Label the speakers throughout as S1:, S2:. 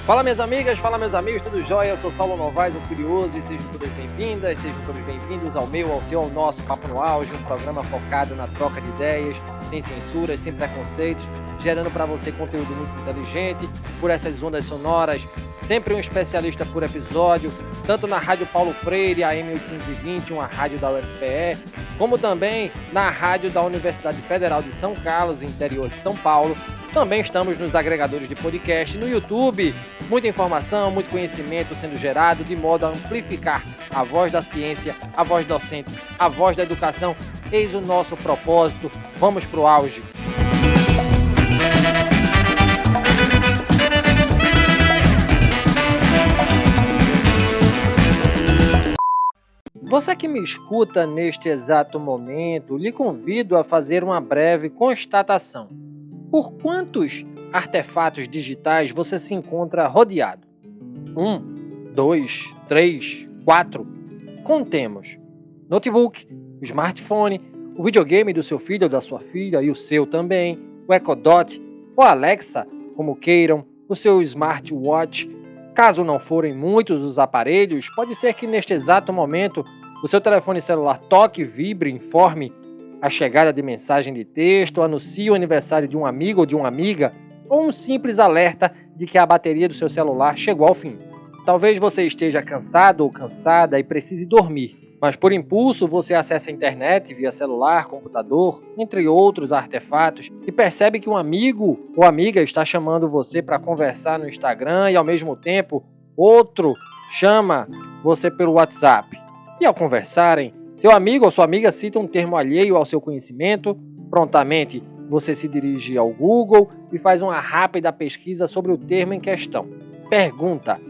S1: Fala minhas amigas, fala meus amigos, tudo jóia? Eu sou Saulo Novaes, o Curioso, e sejam todas bem-vindas, sejam todos bem-vindos ao meu, ao seu, ao nosso Papo no Auge, um programa focado na troca de ideias, sem censuras, sem preconceitos, gerando para você conteúdo muito inteligente, por essas ondas sonoras, sempre um especialista por episódio, tanto na Rádio Paulo Freire, AM 820, uma rádio da UFPE, como também na rádio da Universidade Federal de São Carlos, interior de São Paulo. Também estamos nos agregadores de podcast, no YouTube. Muita informação, muito conhecimento sendo gerado de modo a amplificar a voz da ciência, a voz docente, a voz da educação. Eis o nosso propósito. Vamos pro auge. Você que me escuta neste exato momento, lhe convido a fazer uma breve constatação. Por quantos artefatos digitais você se encontra rodeado? 1, 2, 3, 4. Contemos. Notebook, o smartphone, o videogame do seu filho ou da sua filha e o seu também, o Echo Dot, o Alexa, como queiram, o seu smartwatch. Caso não forem muitos os aparelhos, pode ser que neste exato momento o seu telefone celular toque, vibre, informe a chegada de mensagem de texto, anuncie o aniversário de um amigo ou de uma amiga, ou um simples alerta de que a bateria do seu celular chegou ao fim. Talvez você esteja cansado ou cansada e precise dormir, mas por impulso você acessa a internet via celular, computador, entre outros artefatos, e percebe que um amigo ou amiga está chamando você para conversar no Instagram e ao mesmo tempo outro chama você pelo WhatsApp. E ao conversarem, seu amigo ou sua amiga cita um termo alheio ao seu conhecimento, prontamente você se dirige ao Google e faz uma rápida pesquisa sobre o termo em questão. Pergunta: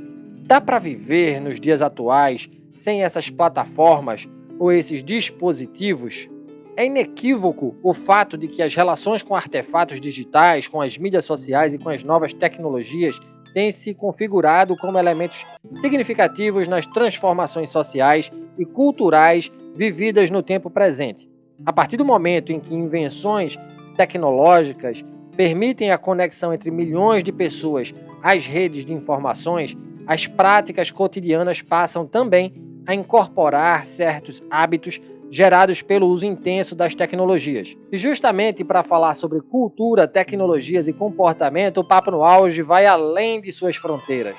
S1: dá para viver nos dias atuais sem essas plataformas ou esses dispositivos? É inequívoco o fato de que as relações com artefatos digitais, com as mídias sociais e com as novas tecnologias têm se configurado como elementos significativos nas transformações sociais e culturais vividas no tempo presente. A partir do momento em que invenções tecnológicas permitem a conexão entre milhões de pessoas às redes de informações, as práticas cotidianas passam também a incorporar certos hábitos gerados pelo uso intenso das tecnologias. E justamente para falar sobre cultura, tecnologias e comportamento, o Papo no Auge vai além de suas fronteiras.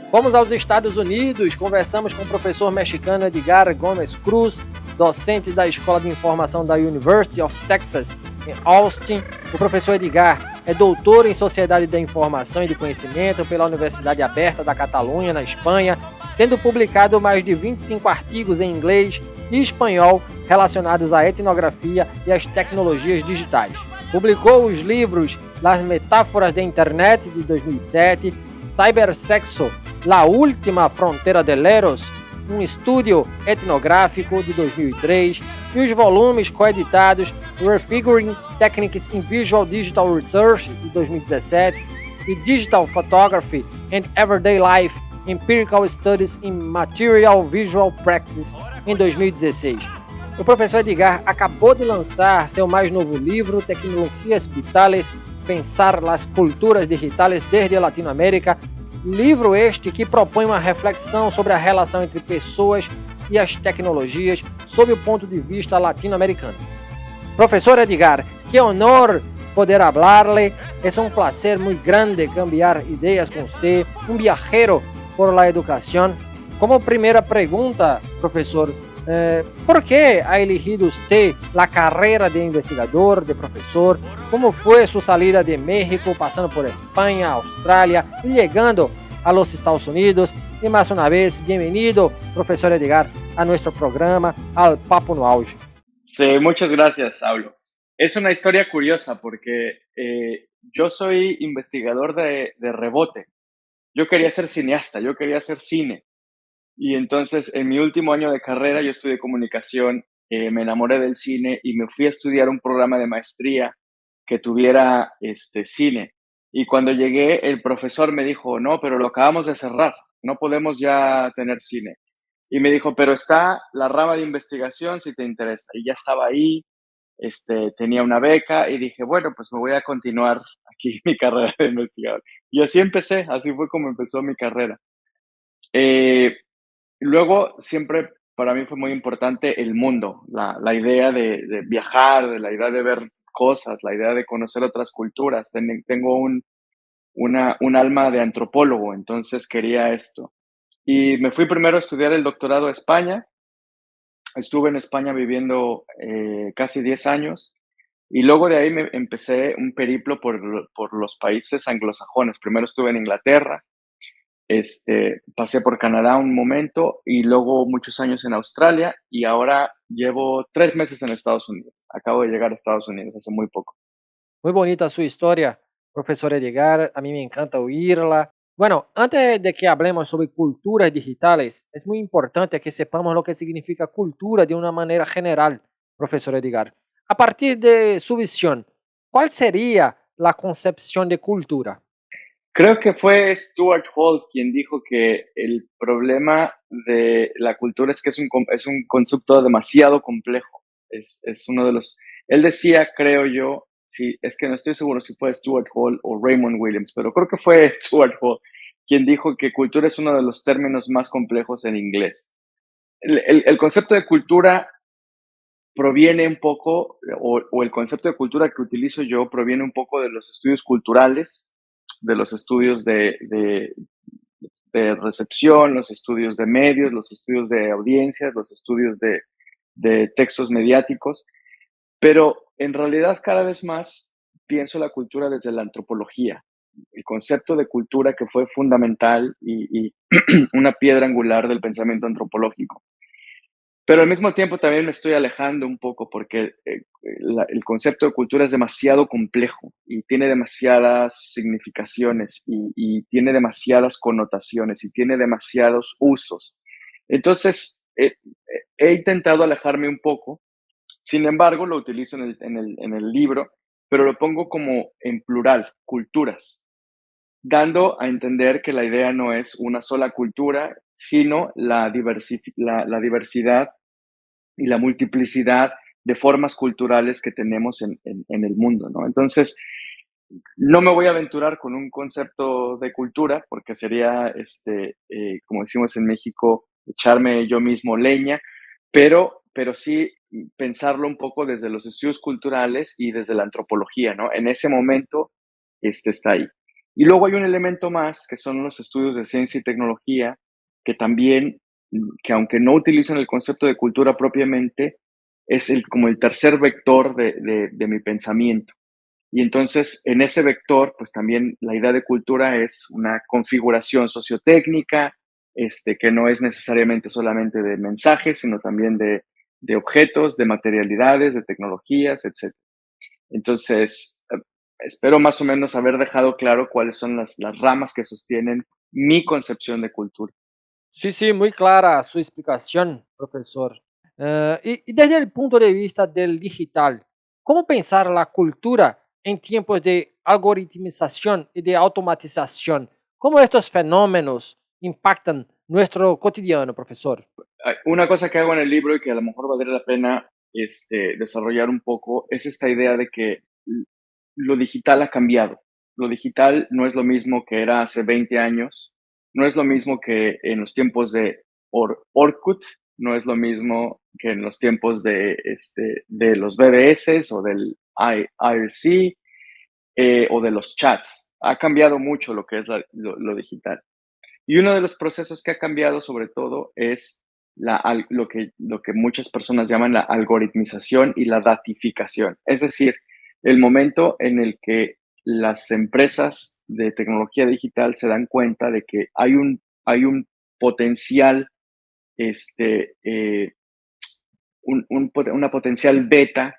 S1: Fomos aos Estados Unidos, conversamos com o professor mexicano Edgar Gómez Cruz, docente da Escola de Informação da University of Texas, em Austin. O professor Edgar é doutor em Sociedade da Informação e do Conhecimento pela Universidade Aberta da Catalunha, na Espanha, tendo publicado mais de 25 artigos em inglês e espanhol relacionados à etnografia e às tecnologias digitais. Publicou os livros Las Metáforas da Internet, de 2007, Cybersexo, La Última Frontera de Leros, um estúdio etnográfico, de 2003, e os volumes coeditados Refiguring Techniques in Visual Digital Research, de 2017, e Digital Photography and Everyday Life, Empirical Studies in Material Visual Practice, em 2016. O professor Edgar acabou de lançar seu mais novo livro, Tecnologias Vitales, Pensar las Culturas Digitales desde Latinoamérica, livro este que propõe uma reflexão sobre a relação entre pessoas e as tecnologias sob o ponto de vista latino-americano. Professor Edgar, que honor poder hablarle, es un placer muy grande cambiar ideas con usted, un viajero por la educación. Como primera pregunta, profesor, ¿por qué ha elegido usted la carrera de investigador, de profesor? ¿Cómo fue su salida de México, pasando por España, Australia y llegando a los Estados Unidos? Y más una vez, bienvenido, profesor Edgar, a nuestro programa, al Papo no Auge.
S2: Sí, muchas gracias, Saulo. Es una historia curiosa porque yo soy investigador de rebote. Yo quería ser cineasta, yo quería hacer cine. Y entonces, en mi último año de carrera, yo estudié comunicación, me enamoré del cine y me fui a estudiar un programa de maestría que tuviera cine. Y cuando llegué, el profesor me dijo, no, pero lo acabamos de cerrar, no podemos ya tener cine. Y me dijo, pero está la rama de investigación si te interesa. Y ya estaba ahí, tenía una beca y dije, bueno, pues me voy a continuar aquí mi carrera de investigador. Y así empecé, así fue como empezó mi carrera. Eh, Luego, siempre para mí fue muy importante el mundo, la idea de viajar, de la idea de ver cosas, la idea de conocer otras culturas. Tengo un alma de antropólogo, entonces quería esto. Y me fui primero a estudiar el doctorado a España. Estuve en España viviendo casi 10 años y luego de ahí me empecé un periplo por los países anglosajones. Primero estuve en Inglaterra, pasé por Canadá un momento y luego muchos años en Australia y ahora llevo 3 meses en Estados Unidos. Acabo de llegar a Estados Unidos hace muy poco.
S1: Muy bonita su historia, profesor Edgar. A mí me encanta oírla. Bueno, antes de que hablemos sobre culturas digitales, es muy importante que sepamos lo que significa cultura de una manera general, profesor Edgar. A partir de su visión, ¿cuál sería la concepción de cultura?
S2: Creo que fue Stuart Hall quien dijo que el problema de la cultura es que es un concepto demasiado complejo. Es uno de los... Él decía, creo yo, sí, es que no estoy seguro si fue Stuart Hall o Raymond Williams, pero creo que fue Stuart Hall quien dijo que cultura es uno de los términos más complejos en inglés. El concepto de cultura proviene un poco, o el concepto de cultura que utilizo yo proviene un poco de los estudios culturales, de los estudios de recepción, los estudios de medios, los estudios de audiencias, los estudios de textos mediáticos, pero en realidad cada vez más pienso la cultura desde la antropología, el concepto de cultura que fue fundamental y una piedra angular del pensamiento antropológico. Pero al mismo tiempo también me estoy alejando un poco porque el concepto de cultura es demasiado complejo y tiene demasiadas significaciones y tiene demasiadas connotaciones y tiene demasiados usos. Entonces, he intentado alejarme un poco, sin embargo, lo utilizo en el libro, pero lo pongo como en plural, culturas, dando a entender que la idea no es una sola cultura, sino la diversidad y la multiplicidad de formas culturales que tenemos en el mundo, ¿no? Entonces, no me voy a aventurar con un concepto de cultura, porque sería, como decimos en México, echarme yo mismo leña, pero sí pensarlo un poco desde los estudios culturales y desde la antropología, ¿no? En ese momento, está ahí. Y luego hay un elemento más, que son los estudios de ciencia y tecnología, que también, que aunque no utilizan el concepto de cultura propiamente, es como el tercer vector de mi pensamiento. Y entonces, en ese vector, pues también la idea de cultura es una configuración sociotécnica, que no es necesariamente solamente de mensajes, sino también de objetos, de materialidades, de tecnologías, etc. Entonces, espero más o menos haber dejado claro cuáles son las ramas que sostienen mi concepción de cultura.
S1: Sí, sí, muy clara su explicación, profesor. Y desde el punto de vista del digital, ¿cómo pensar la cultura en tiempos de algoritmización y de automatización? ¿Cómo estos fenómenos impactan nuestro cotidiano, profesor?
S2: Una cosa que hago en el libro y que a lo mejor valdría la pena desarrollar un poco es esta idea de que lo digital ha cambiado. Lo digital no es lo mismo que era hace 20 años, no es lo mismo que en los tiempos de Orkut, no es lo mismo que en los tiempos de los BBS o del IRC o de los chats. Ha cambiado mucho lo que es lo digital. Y uno de los procesos que ha cambiado sobre todo es lo que muchas personas llaman la algoritmización y la datificación. Es decir, el momento en el que las empresas de tecnología digital se dan cuenta de que hay un potencial, este, eh, una potencial beta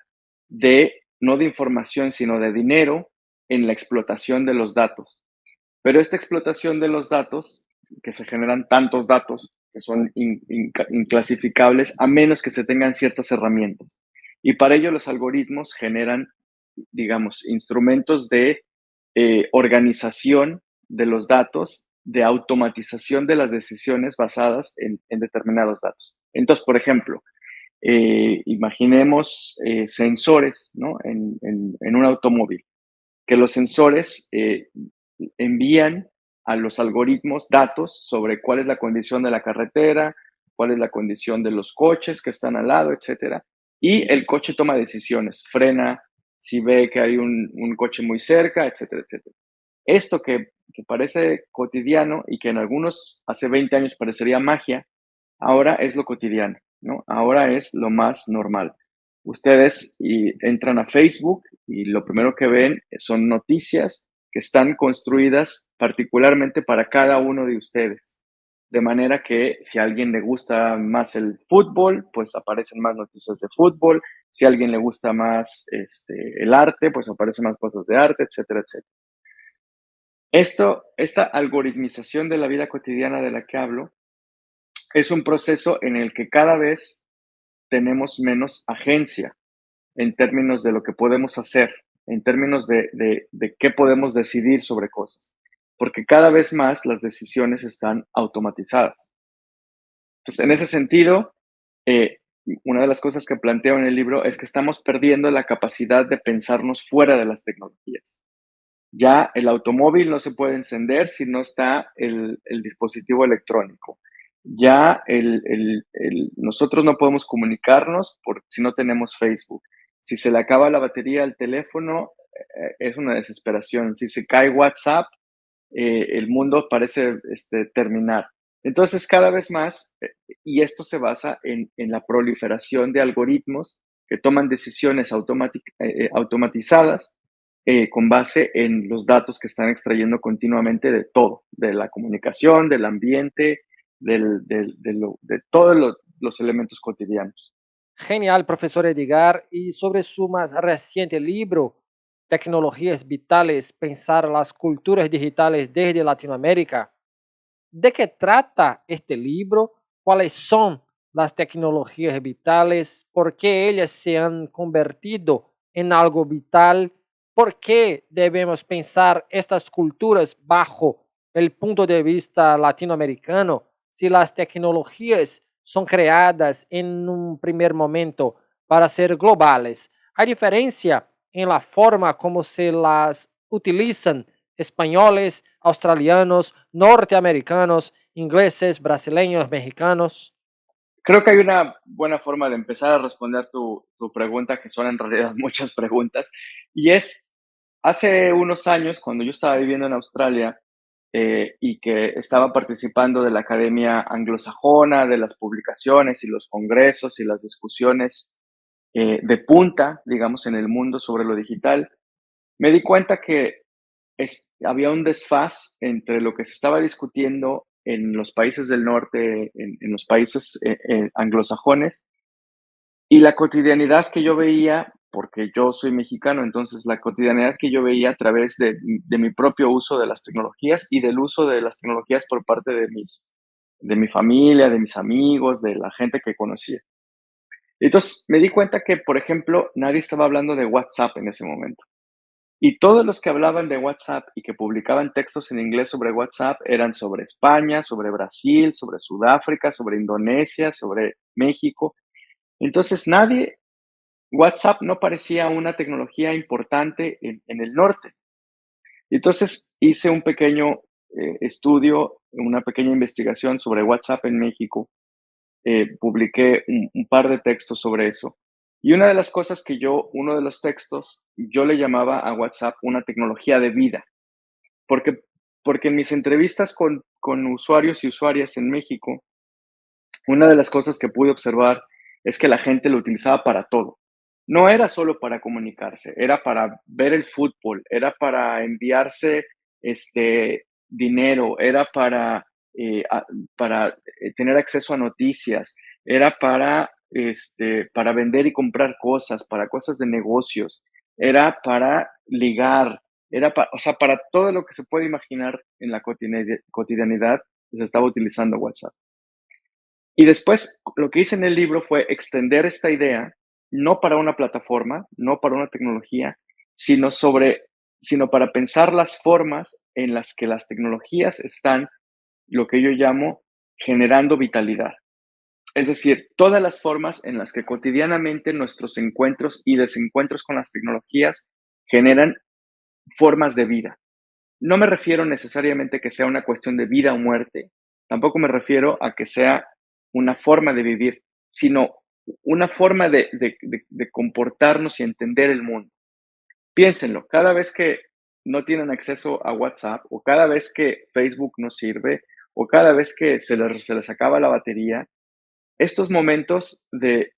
S2: de, no de información, sino de dinero en la explotación de los datos. Pero esta explotación de los datos, que se generan tantos datos que son inclasificables a menos que se tengan ciertas herramientas. Y para ello los algoritmos generan, digamos, instrumentos de organización de los datos, de automatización de las decisiones basadas en determinados datos. Entonces, por ejemplo, Imaginemos sensores, ¿no? En un automóvil, que los sensores envían a los algoritmos datos sobre cuál es la condición de la carretera, cuál es la condición de los coches que están al lado, etcétera. Y el coche toma decisiones, frena si ve que hay un coche muy cerca, etcétera, etcétera. Esto que parece cotidiano y que en algunos hace 20 años parecería magia, ahora es lo cotidiano, ¿no? Ahora es lo más normal. Ustedes entran a Facebook y lo primero que ven son noticias que están construidas particularmente para cada uno de ustedes. De manera que si a alguien le gusta más el fútbol, pues aparecen más noticias de fútbol. Si a alguien le gusta más el arte, pues aparecen más cosas de arte, etcétera, etcétera. Esta algoritmización de la vida cotidiana de la que hablo es un proceso en el que cada vez tenemos menos agencia en términos de lo que podemos hacer, en términos de qué podemos decidir sobre cosas, porque cada vez más las decisiones están automatizadas. Entonces, en ese sentido, eh, una de las cosas que planteo en el libro es que estamos perdiendo la capacidad de pensarnos fuera de las tecnologías. Ya el automóvil no se puede encender si no está el dispositivo electrónico. Ya nosotros no podemos comunicarnos si no tenemos Facebook. Si se le acaba la batería al teléfono, es una desesperación. Si se cae WhatsApp, el mundo parece terminar. Entonces, cada vez más, y esto se basa en la proliferación de algoritmos que toman decisiones automatizadas con base en los datos que están extrayendo continuamente de todo, de la comunicación, del ambiente, de todos los elementos cotidianos.
S1: Genial, profesor Edgar. Y sobre su más reciente libro, Tecnologías Vitales, Pensar las Culturas Digitales desde Latinoamérica, ¿de qué trata este libro? ¿Cuáles son las tecnologías vitales? ¿Por qué ellas se han convertido en algo vital? ¿Por qué debemos pensar estas culturas bajo el punto de vista latinoamericano si las tecnologías son creadas en un primer momento para ser globales? ¿Hay diferencia en la forma como se las utilizan españoles, australianos, norteamericanos, ingleses, brasileños, mexicanos?
S2: Creo que hay una buena forma de empezar a responder tu pregunta, que son en realidad muchas preguntas, y es, hace unos años, cuando yo estaba viviendo en Australia y que estaba participando de la Academia Anglosajona, de las publicaciones y los congresos y las discusiones de punta, digamos, en el mundo sobre lo digital, me di cuenta que había un desfaz entre lo que se estaba discutiendo en los países del norte, en los países anglosajones, y la cotidianidad que yo veía, porque yo soy mexicano, entonces la cotidianidad que yo veía a través de mi propio uso de las tecnologías y del uso de las tecnologías por parte de mi familia, de mis amigos, de la gente que conocía. Entonces me di cuenta que, por ejemplo, nadie estaba hablando de WhatsApp en ese momento. Y todos los que hablaban de WhatsApp y que publicaban textos en inglés sobre WhatsApp eran sobre España, sobre Brasil, sobre Sudáfrica, sobre Indonesia, sobre México. Entonces WhatsApp no parecía una tecnología importante en el norte. Entonces hice un pequeño estudio, una pequeña investigación sobre WhatsApp en México. Publiqué un par de textos sobre eso. Y una de las cosas uno de los textos, yo le llamaba a WhatsApp una tecnología de vida, porque, porque en mis entrevistas con usuarios y usuarias en México, una de las cosas que pude observar es que la gente lo utilizaba para todo. No era solo para comunicarse, era para ver el fútbol, era para enviarse dinero, era para tener acceso a noticias, era para vender y comprar cosas, para cosas de negocios, era para ligar, o sea, para todo lo que se puede imaginar en la cotidianidad, se estaba utilizando WhatsApp. Y después lo que hice en el libro fue extender esta idea, no para una plataforma, no para una tecnología, sino sino para pensar las formas en las que las tecnologías están, lo que yo llamo, generando vitalidad. Es decir, todas las formas en las que cotidianamente nuestros encuentros y desencuentros con las tecnologías generan formas de vida. No me refiero necesariamente que sea una cuestión de vida o muerte, tampoco me refiero a que sea una forma de vivir, sino una forma de comportarnos y entender el mundo. Piénsenlo, cada vez que no tienen acceso a WhatsApp, o cada vez que Facebook no sirve, o cada vez que se les acaba la batería, estos momentos de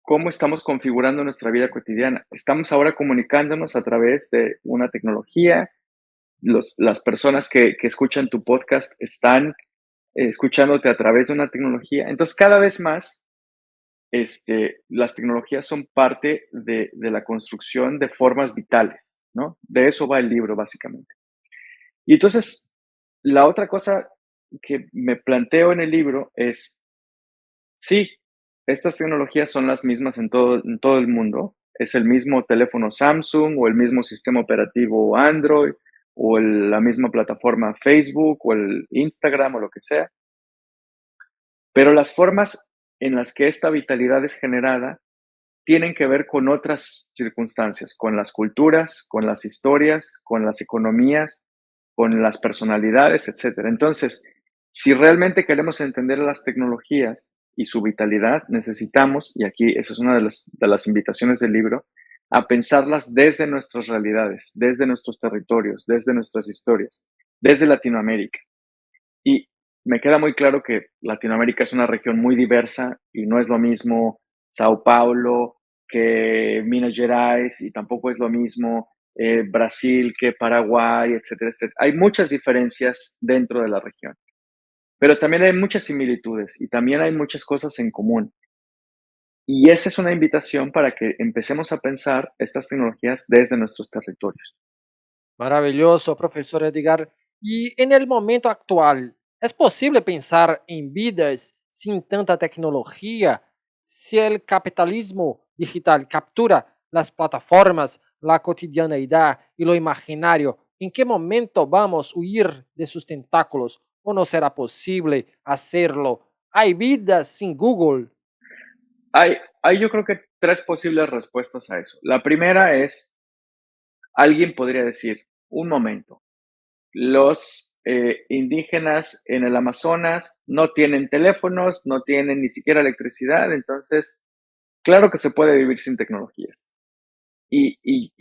S2: cómo estamos configurando nuestra vida cotidiana. Estamos ahora comunicándonos a través de una tecnología. Las personas que escuchan tu podcast están escuchándote a través de una tecnología. Entonces, cada vez más, las tecnologías son parte de la construcción de formas vitales, ¿no? De eso va el libro, básicamente. Y entonces, la otra cosa que me planteo en el libro es, sí, estas tecnologías son las mismas en todo el mundo. Es el mismo teléfono Samsung o el mismo sistema operativo Android o la misma plataforma Facebook o el Instagram o lo que sea. Pero las formas en las que esta vitalidad es generada tienen que ver con otras circunstancias, con las culturas, con las historias, con las economías, con las personalidades, etcétera. Entonces, si realmente queremos entender las tecnologías y su vitalidad, necesitamos, y aquí esa es una de las invitaciones del libro, a pensarlas desde nuestras realidades, desde nuestros territorios, desde nuestras historias, desde Latinoamérica. Y me queda muy claro que Latinoamérica es una región muy diversa y no es lo mismo Sao Paulo que Minas Gerais y tampoco es lo mismo Brasil que Paraguay, etcétera, etcétera. Hay muchas diferencias dentro de la región, pero también hay muchas similitudes y también hay muchas cosas en común. Y esa es una invitación para que empecemos a pensar estas tecnologías desde nuestros territorios.
S1: Maravilloso, profesor Edgar. Y en el momento actual, ¿es posible pensar en vidas sin tanta tecnología? Si el capitalismo digital captura las plataformas, la cotidianeidad y lo imaginario, ¿en qué momento vamos a huir de sus tentáculos? ¿O no será posible hacerlo? ¿Hay vidas sin Google?
S2: Hay yo creo que tres posibles respuestas a eso. La primera es, alguien podría decir, un momento, los indígenas en el Amazonas no tienen teléfonos, no tienen ni siquiera electricidad, entonces, claro que se puede vivir sin tecnologías. Y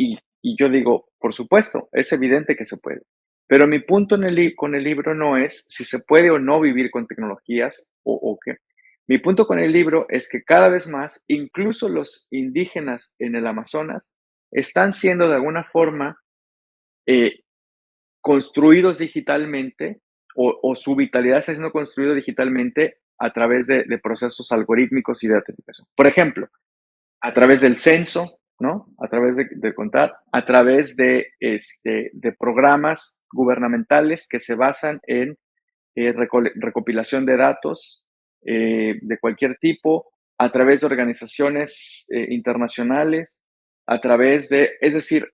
S2: yo digo, por supuesto, es evidente que se puede. Pero mi punto con el libro no es si se puede o no vivir con tecnologías o qué. Mi punto con el libro es que cada vez más, incluso los indígenas en el Amazonas, están siendo de alguna forma eh, construidos digitalmente o su vitalidad está siendo construida digitalmente a través de procesos algorítmicos y de autenticación. Por ejemplo, a través del censo, ¿no? A través de contar, a través de programas gubernamentales que se basan en recopilación de datos de cualquier tipo, a través de organizaciones internacionales, a través es decir,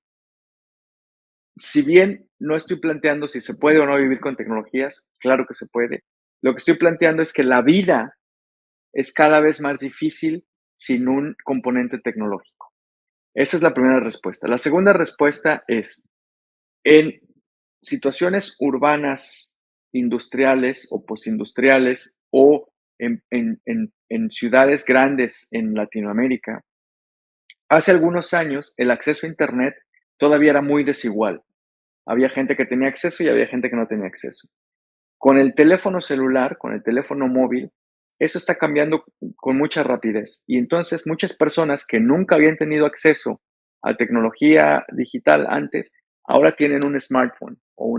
S2: si bien no estoy planteando si se puede o no vivir con tecnologías, claro que se puede. Lo que estoy planteando es que la vida es cada vez más difícil sin un componente tecnológico. Esa es la primera respuesta. La segunda respuesta es, en situaciones urbanas, industriales o postindustriales o en ciudades grandes en Latinoamérica, hace algunos años el acceso a Internet todavía era muy desigual. Había gente que tenía acceso y había gente que no tenía acceso. Con el teléfono celular, con el teléfono móvil, eso está cambiando con mucha rapidez. Y entonces muchas personas que nunca habían tenido acceso a tecnología digital antes, ahora tienen un smartphone o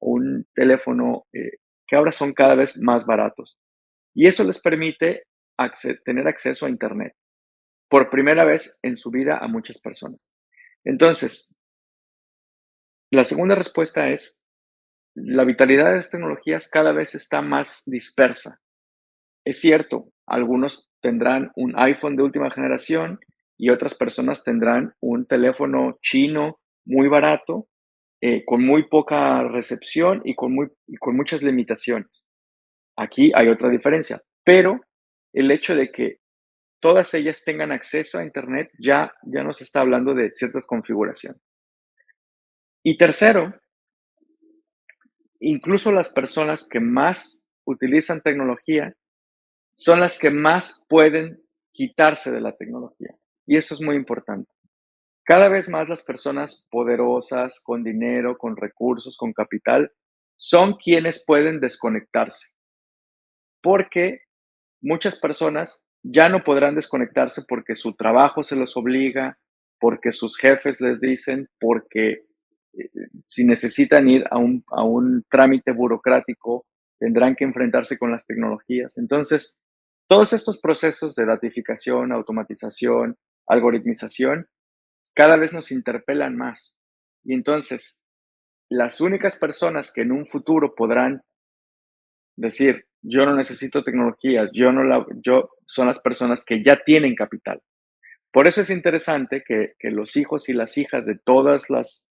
S2: un teléfono que ahora son cada vez más baratos. Y eso les permite tener acceso a Internet por primera vez en su vida a muchas personas. Entonces, la segunda respuesta es, la vitalidad de las tecnologías cada vez está más dispersa. Es cierto, algunos tendrán un iPhone de última generación y otras personas tendrán un teléfono chino muy barato, con muy poca recepción y con muchas limitaciones. Aquí hay otra diferencia. pero el hecho de que todas ellas tengan acceso a Internet ya nos está hablando de ciertas configuraciones. Y tercero, incluso las personas que más utilizan tecnología son las que más pueden quitarse de la tecnología. Y eso es muy importante. Cada vez más las personas poderosas, con dinero, con recursos, con capital, son quienes pueden desconectarse, porque muchas personas ya no podrán desconectarse porque su trabajo se los obliga, porque sus jefes les dicen, porque si necesitan ir a un trámite burocrático, tendrán que enfrentarse con las tecnologías. Entonces, todos estos procesos de datificación, automatización, algoritmización, cada vez nos interpelan más. Y entonces, las únicas personas que en un futuro podrán decir, yo no necesito tecnologías, yo son las personas que ya tienen capital. Por eso es interesante que los hijos y las hijas de todas las,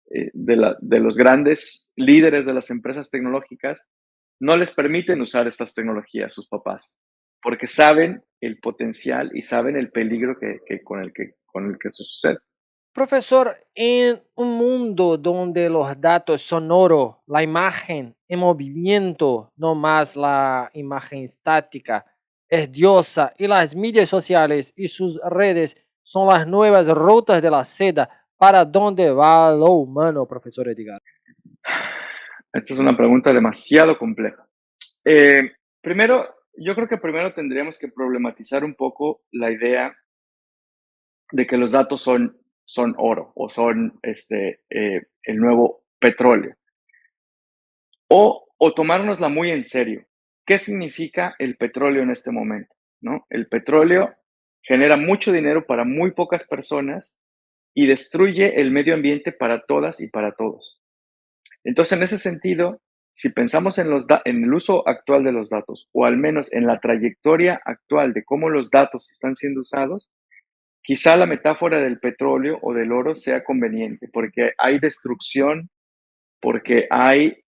S2: de los grandes líderes de las empresas tecnológicas, no les permiten usar estas tecnologías sus papás, porque saben el potencial y saben el peligro con el que sucede.
S1: Profesor, en un mundo donde los datos son oro, la imagen en movimiento, no más la imagen estática, es diosa y las medias sociales y sus redes son las nuevas rutas de la seda. ¿Para dónde va lo humano, profesor Edgar?
S2: Esta es una pregunta demasiado compleja. Eh, primero, yo creo que primero tendríamos que problematizar un poco la idea de que los datos son oro o son el nuevo petróleo. O tomárnosla muy en serio. ¿Qué significa el petróleo en este momento? ¿No? El petróleo genera mucho dinero para muy pocas personas y destruye el medio ambiente para todas y para todos. Entonces, en ese sentido, si pensamos en el uso actual de los datos, o al menos en la trayectoria actual de cómo los datos están siendo usados, quizá la metáfora del petróleo o del oro sea conveniente, porque hay destrucción, porque hay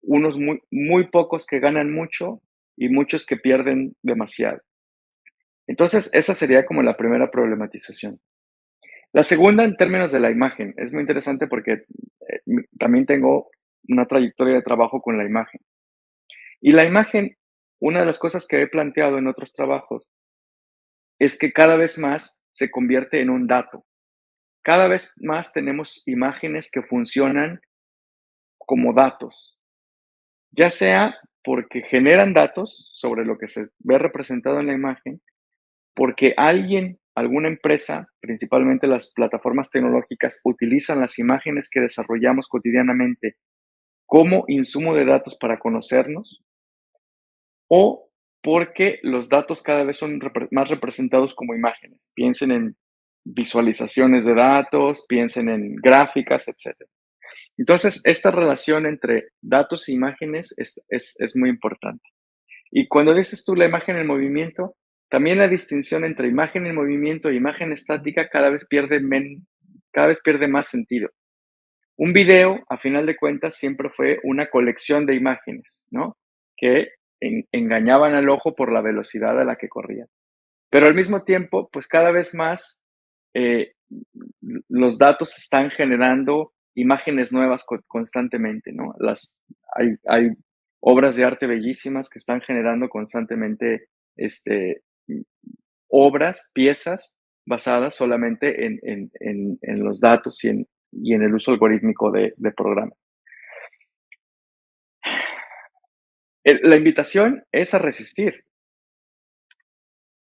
S2: unos muy pocos que ganan mucho y muchos que pierden demasiado. Entonces, esa sería como la primera problematización. La segunda, en términos de la imagen, es muy interesante porque también tengo una trayectoria de trabajo con la imagen. Y la imagen, una de las cosas que he planteado en otros trabajos es que cada vez más se convierte en un dato. Cada vez más tenemos imágenes que funcionan como datos, ya sea porque generan datos sobre lo que se ve representado en la imagen, porque alguna empresa, principalmente las plataformas tecnológicas, utilizan las imágenes que desarrollamos cotidianamente como insumo de datos para conocernos, o porque los datos cada vez son más representados como imágenes. Piensen en visualizaciones de datos, piensen en gráficas, etc. Entonces, esta relación entre datos e imágenes es muy importante. Y cuando dices tú la imagen en movimiento, también la distinción entre imagen en movimiento e imagen estática cada vez pierde más sentido. Un video, a final de cuentas, siempre fue una colección de imágenes, ¿no? Que engañaban al ojo por la velocidad a la que corrían. Pero al mismo tiempo, pues cada vez más eh, los datos están generando imágenes nuevas constantemente, ¿no? Hay obras de arte bellísimas que están generando constantemente este, obras, piezas basadas solamente en los datos y en el uso algorítmico de programas. La invitación es a resistir,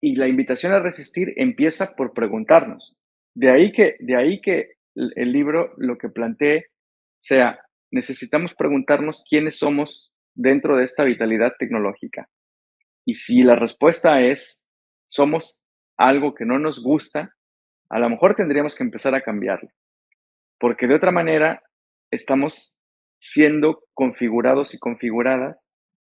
S2: y la invitación a resistir empieza por preguntarnos. De ahí que el libro lo que plantee sea, necesitamos preguntarnos quiénes somos dentro de esta vitalidad tecnológica. Y si la respuesta es, somos algo que no nos gusta, a lo mejor tendríamos que empezar a cambiarlo, porque de otra manera estamos siendo configurados y configuradas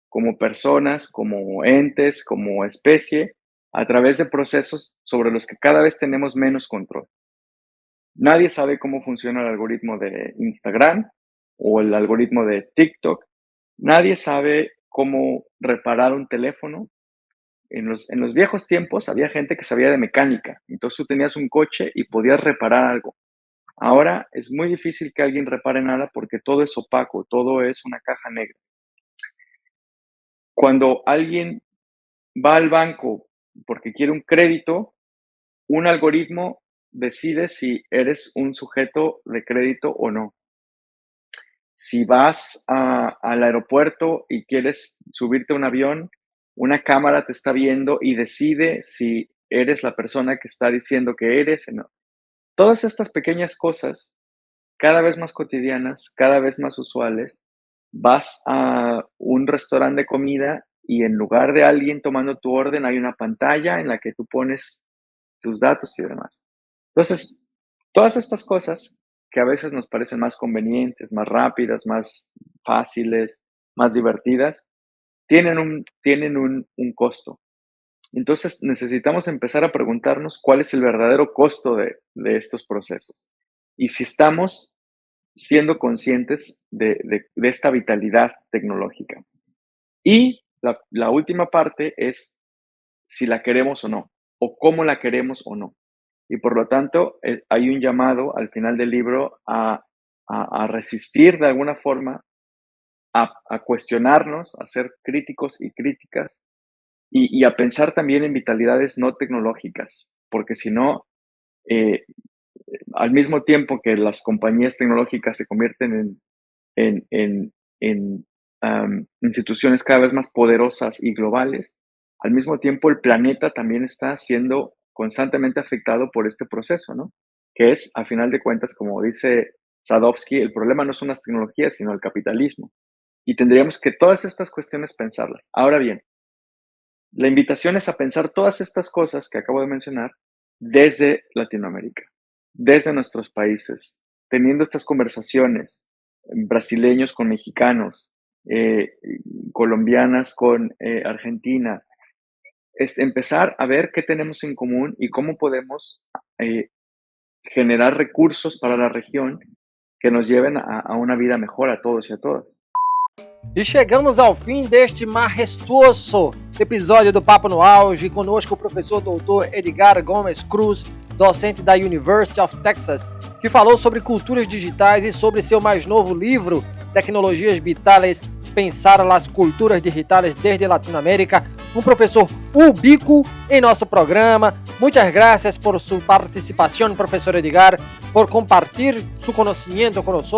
S2: como personas, como entes, como especie, a través de procesos sobre los que cada vez tenemos menos control. Nadie sabe cómo funciona el algoritmo de Instagram o el algoritmo de TikTok. Nadie sabe cómo reparar un teléfono. en los viejos tiempos había gente que sabía de mecánica, entonces tú tenías un coche y podías reparar algo. Ahora es muy difícil que alguien repare nada porque todo es opaco, todo es una caja negra. Cuando alguien va al banco porque quiere un crédito, un algoritmo decide si eres un sujeto de crédito o no. Si vas al aeropuerto y quieres subirte a un avión, una cámara te está viendo y decide si eres la persona que está diciendo que eres o no. Todas estas pequeñas cosas, cada vez más cotidianas, cada vez más usuales, vas a un restaurante de comida y en lugar de alguien tomando tu orden, hay una pantalla en la que tú pones tus datos y demás. Entonces, todas estas cosas que a veces nos parecen más convenientes, más rápidas, más fáciles, más divertidas, tienen un costo. Entonces, necesitamos empezar a preguntarnos cuál es el verdadero costo de estos procesos y si estamos siendo conscientes de esta vitalidad tecnológica. Y la última parte es si la queremos o no, o cómo la queremos o no. Y por lo tanto, hay un llamado al final del libro a resistir de alguna forma, a cuestionarnos, a ser críticos y críticas, y a pensar también en vitalidades no tecnológicas, porque si no, al mismo tiempo que las compañías tecnológicas se convierten en instituciones cada vez más poderosas y globales, al mismo tiempo el planeta también está siendo constantemente afectado por este proceso, ¿no? Que es, a final de cuentas, como dice Sadowski, el problema no son las tecnologías, sino el capitalismo. Y tendríamos que todas estas cuestiones pensarlas. Ahora bien, la invitación es a pensar todas estas cosas que acabo de mencionar desde Latinoamérica, desde nuestros países, teniendo estas conversaciones, brasileños con mexicanos, colombianas con argentinas, es empezar a ver qué tenemos en común y cómo podemos generar recursos para la región que nos lleven a una vida mejor a todos y a todas.
S1: E chegamos ao fim deste majestuoso episódio do Papo no Auge. Conosco o professor doutor Edgar Gomes Cruz, docente da University of Texas, que falou sobre culturas digitais e sobre seu mais novo livro, Tecnologias Vitales, Pensar las Culturas Digitales desde Latinoamérica. Um professor ubíquo em nosso programa. Muitas gracias por sua participação, professor Edgar, por compartilhar seu conhecimento com nós,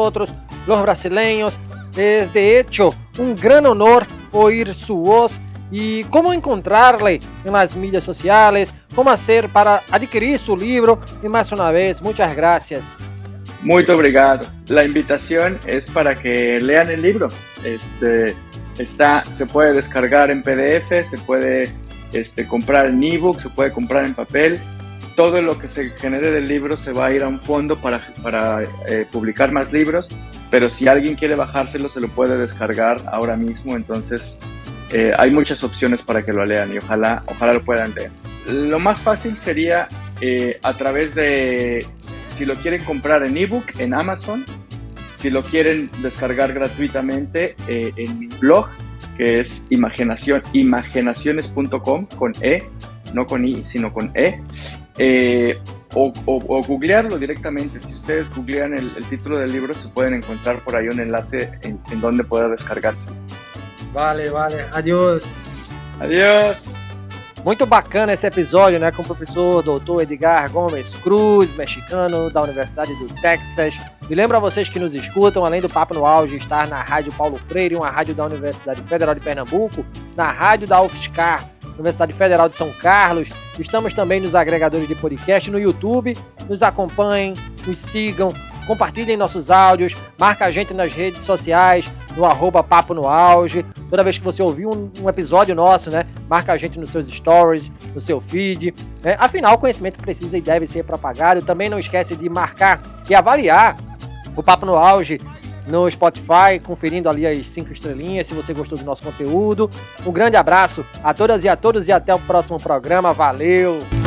S1: los brasileños. Es de hecho un gran honor oír su voz y cómo encontrarle en las mídias sociales, cómo hacer para adquirir su libro. Y más una vez, muchas gracias.
S2: Muy obrigado. La invitación es para que lean el libro. Se puede descargar en PDF, se puede comprar en ebook, se puede comprar en papel. Todo lo que se genere del libro se va a ir a un fondo para publicar más libros, pero si alguien quiere bajárselo, se lo puede descargar ahora mismo. Entonces, hay muchas opciones para que lo lean y ojalá lo puedan leer. Lo más fácil sería a través de, si lo quieren comprar en ebook, en Amazon, si lo quieren descargar gratuitamente en mi blog, que es imaginaciones.com, con E, no con I, sino con E. O googlearlo directamente. Si ustedes googlean el título del libro, se pueden encontrar por ahí un enlace en donde pueda descargarse.
S1: Vale. Adiós. Muito bacana esse episódio, né, com o professor Dr. Edgar Gomes Cruz, mexicano da Universidade do Texas. E lembro a vocês que nos escutam, além do Papo no Auge, estar na Rádio Paulo Freire, uma rádio da Universidade Federal de Pernambuco, na rádio da UFSCar, Universidade Federal de São Carlos. Estamos também nos agregadores de podcast, no YouTube. Nos acompanhem, nos sigam, compartilhem nossos áudios, marca a gente nas redes sociais, no @Papo no Auge. Toda vez que você ouvir um episódio nosso, né, marca a gente nos seus stories, no seu feed. Né? Afinal, o conhecimento precisa e deve ser propagado. Também não esquece de marcar e avaliar o Papo no Auge no Spotify, conferindo ali as 5 estrelinhas, se você gostou do nosso conteúdo. Um grande abraço a todas e a todos e até o próximo programa. Valeu!